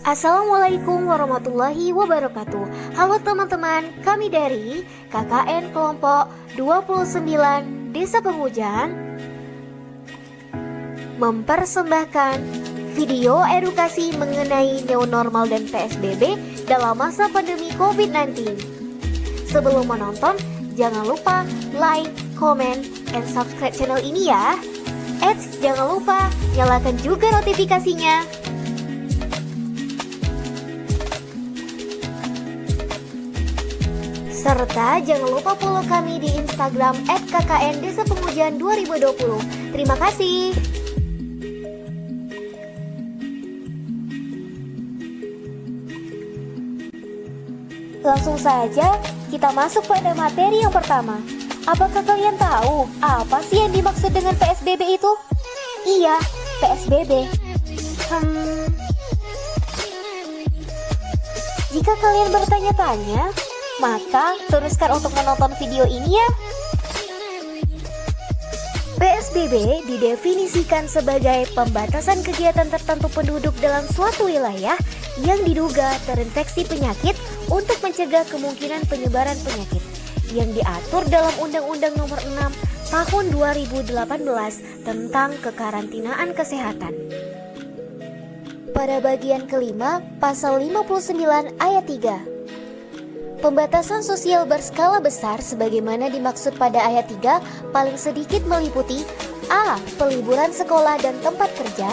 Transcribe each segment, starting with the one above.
Assalamualaikum warahmatullahi wabarakatuh. Halo teman-teman, kami dari KKN kelompok 29 Desa Pengujan mempersembahkan video edukasi mengenai new normal dan PSBB dalam masa pandemi COVID-19. Sebelum menonton, jangan lupa like, comment, and subscribe channel ini ya. Jangan lupa nyalakan juga notifikasinya. Serta jangan lupa follow kami di Instagram @kkn-desa-pengujan-2020. Terima kasih. Langsung saja kita masuk pada materi yang pertama. Apakah kalian tahu apa sih yang dimaksud dengan PSBB itu? Iya, PSBB. Jika kalian bertanya-tanya, maka teruskan untuk menonton video ini ya. PSBB didefinisikan sebagai pembatasan kegiatan tertentu penduduk dalam suatu wilayah yang diduga terinfeksi penyakit untuk mencegah kemungkinan penyebaran penyakit yang diatur dalam Undang-Undang Nomor 6 Tahun 2018 tentang kekarantinaan kesehatan. Pada bagian kelima, pasal 59 ayat 3. Pembatasan sosial berskala besar sebagaimana dimaksud pada ayat 3 paling sedikit meliputi A. Peliburan sekolah dan tempat kerja,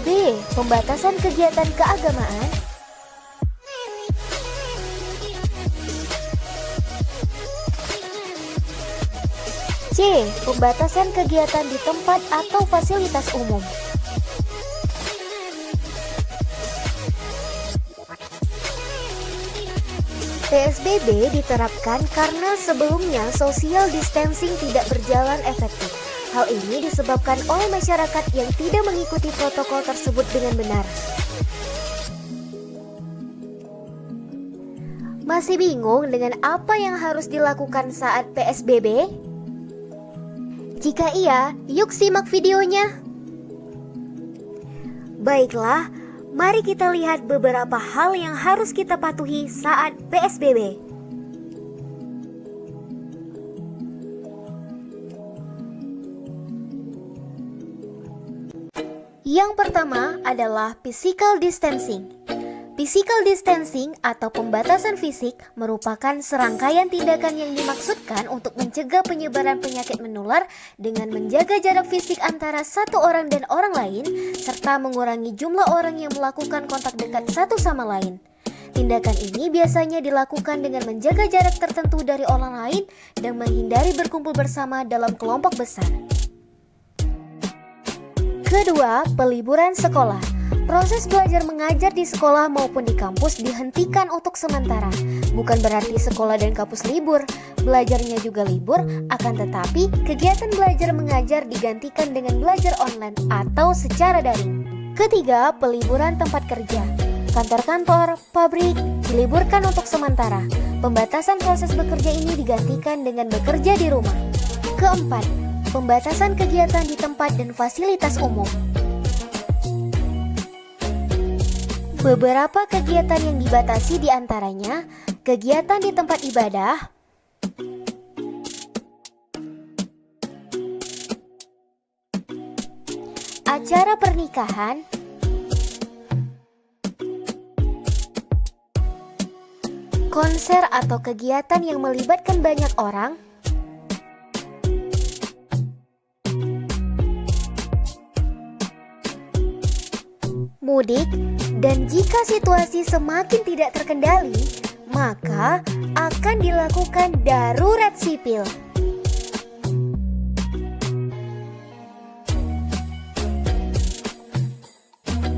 B. Pembatasan kegiatan keagamaan, C. Pembatasan kegiatan di tempat atau fasilitas umum. PSBB diterapkan karena sebelumnya social distancing tidak berjalan efektif. Hal ini disebabkan oleh masyarakat yang tidak mengikuti protokol tersebut dengan benar. Masih bingung dengan apa yang harus dilakukan saat PSBB? Jika iya, yuk simak videonya. Baiklah, mari kita lihat beberapa hal yang harus kita patuhi saat PSBB. Yang pertama adalah physical distancing. Physical distancing atau pembatasan fisik merupakan serangkaian tindakan yang dimaksudkan untuk mencegah penyebaran penyakit menular dengan menjaga jarak fisik antara satu orang dan orang lain, serta mengurangi jumlah orang yang melakukan kontak dekat satu sama lain. Tindakan ini biasanya dilakukan dengan menjaga jarak tertentu dari orang lain dan menghindari berkumpul bersama dalam kelompok besar. Kedua, peliburan sekolah. Proses belajar mengajar di sekolah maupun di kampus dihentikan untuk sementara. Bukan berarti sekolah dan kampus libur, belajarnya juga libur, akan tetapi kegiatan belajar mengajar digantikan dengan belajar online atau secara daring. Ketiga, peliburan tempat kerja. Kantor-kantor, pabrik diliburkan untuk sementara. Pembatasan proses bekerja ini digantikan dengan bekerja di rumah. Keempat, pembatasan kegiatan di tempat dan fasilitas umum. Beberapa kegiatan yang dibatasi diantaranya kegiatan di tempat ibadah, acara pernikahan, konser atau kegiatan yang melibatkan banyak orang, mudik, dan jika situasi semakin tidak terkendali, maka akan dilakukan darurat sipil.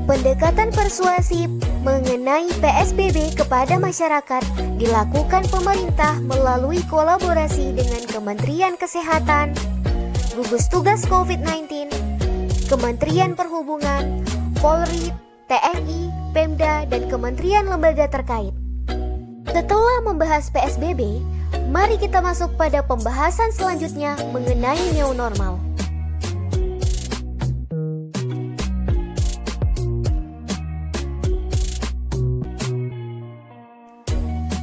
Pendekatan persuasif mengenai PSBB kepada masyarakat dilakukan pemerintah melalui kolaborasi dengan Kementerian Kesehatan, Gugus Tugas COVID-19, Kementerian Perhubungan, Polri, TNI, Pemda, dan kementerian lembaga terkait. Setelah membahas PSBB, Mari kita masuk pada pembahasan selanjutnya mengenai new normal.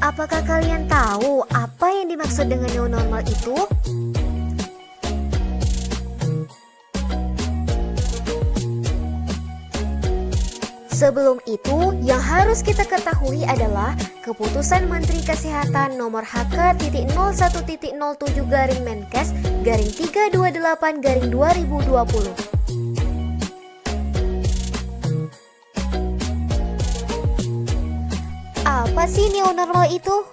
Apakah kalian tahu apa yang dimaksud dengan new normal itu? Sebelum itu, yang harus kita ketahui adalah Keputusan Menteri Kesehatan nomor HK.0107-Menkes-328-2020. Apa sih new normal itu?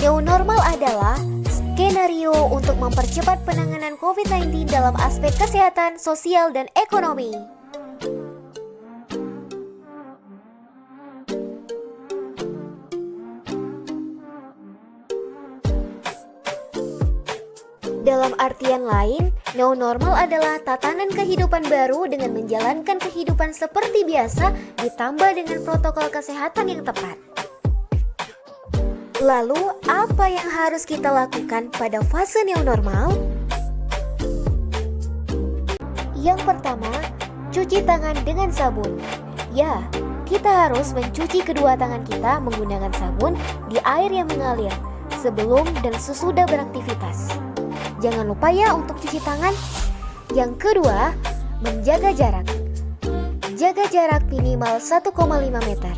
New normal adalah skenario untuk mempercepat penanganan COVID-19 dalam aspek kesehatan, sosial, dan ekonomi. Dalam artian lain, new normal adalah tatanan kehidupan baru dengan menjalankan kehidupan seperti biasa ditambah dengan protokol kesehatan yang tepat. Lalu, apa yang harus kita lakukan pada fase new normal? Yang pertama, cuci tangan dengan sabun. Ya, kita harus mencuci kedua tangan kita menggunakan sabun di air yang mengalir sebelum dan sesudah beraktivitas. Jangan lupa ya untuk cuci tangan. Yang kedua, menjaga jarak. Jaga jarak minimal 1,5 meter.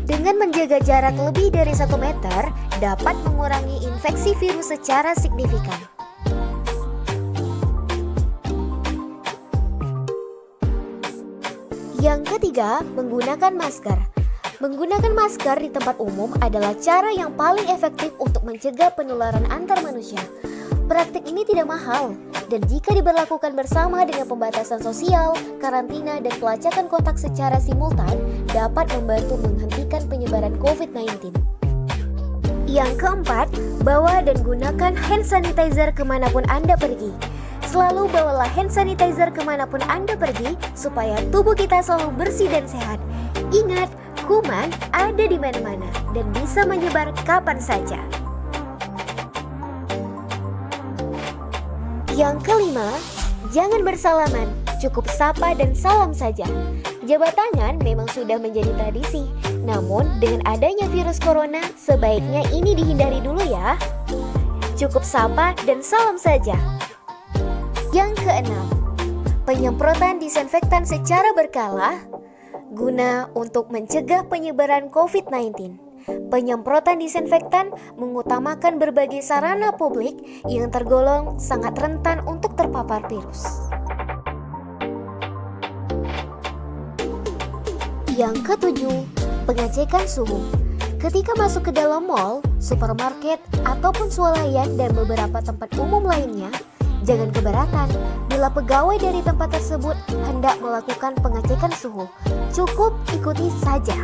Dengan menjaga jarak lebih dari 1 meter, dapat mengurangi infeksi virus secara signifikan. Yang ketiga, menggunakan masker. Menggunakan masker di tempat umum adalah cara yang paling efektif untuk mencegah penularan antar manusia. Praktik ini tidak mahal, dan jika diberlakukan bersama dengan pembatasan sosial, karantina, dan pelacakan kontak secara simultan, dapat membantu menghentikan penyebaran COVID-19. Yang keempat, bawa dan gunakan hand sanitizer kemanapun Anda pergi. Selalu bawalah hand sanitizer kemanapun Anda pergi, supaya tubuh kita selalu bersih dan sehat. Ingat, kuman ada di mana-mana dan bisa menyebar kapan saja. Yang kelima, jangan bersalaman, cukup sapa dan salam saja. Jabat tangan memang sudah menjadi tradisi, namun dengan adanya virus corona, sebaiknya ini dihindari dulu ya. Cukup sapa dan salam saja. Yang keenam, penyemprotan disinfektan secara berkala guna untuk mencegah penyebaran COVID-19. Penyemprotan disinfektan mengutamakan berbagai sarana publik yang tergolong sangat rentan untuk terpapar virus. Yang ketujuh, pengecekan suhu. Ketika masuk ke dalam mal, supermarket, ataupun swalayan dan beberapa tempat umum lainnya, jangan keberatan bila pegawai dari tempat tersebut hendak melakukan pengecekan suhu. Cukup ikuti saja.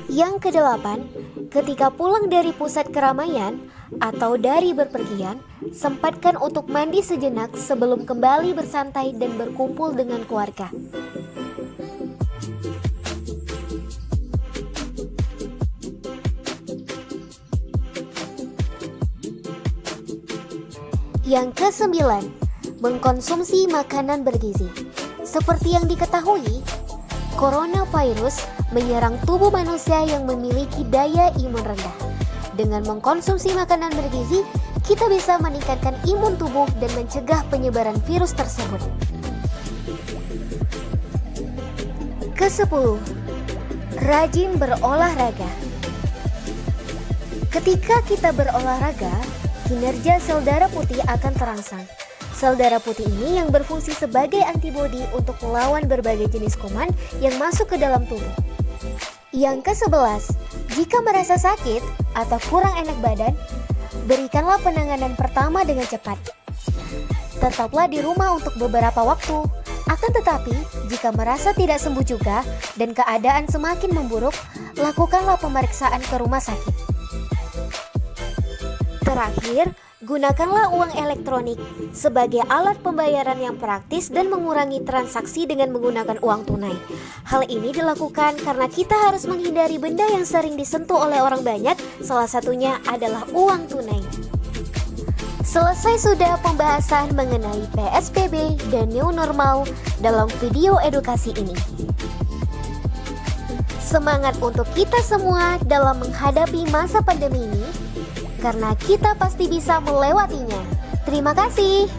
Yang kedelapan, ketika pulang dari pusat keramaian atau dari berpergian, sempatkan untuk mandi sejenak sebelum kembali bersantai dan berkumpul dengan keluarga. Yang kesembilan, mengkonsumsi makanan bergizi. Seperti yang diketahui, coronavirus menyerang tubuh manusia yang memiliki daya imun rendah. Dengan mengkonsumsi makanan bergizi, kita bisa meningkatkan imun tubuh dan mencegah penyebaran virus tersebut. Ke-10, rajin berolahraga. Ketika kita berolahraga, kinerja sel darah putih akan terangsang. Sel darah putih ini yang berfungsi sebagai antibodi untuk melawan berbagai jenis kuman yang masuk ke dalam tubuh. Yang ke-11, jika merasa sakit atau kurang enak badan, berikanlah penanganan pertama dengan cepat. Tetaplah di rumah untuk beberapa waktu. Akan tetapi, jika merasa tidak sembuh juga dan keadaan semakin memburuk, lakukanlah pemeriksaan ke rumah sakit. Terakhir, Gunakanlah uang elektronik sebagai alat pembayaran yang praktis dan mengurangi transaksi dengan menggunakan uang tunai. Hal ini dilakukan karena kita harus menghindari benda yang sering disentuh oleh orang banyak, salah satunya adalah uang tunai. Selesai sudah pembahasan mengenai PSBB dan new normal dalam video edukasi ini. Semangat untuk kita semua dalam menghadapi masa pandemi ini, karena kita pasti bisa melewatinya. Terima kasih.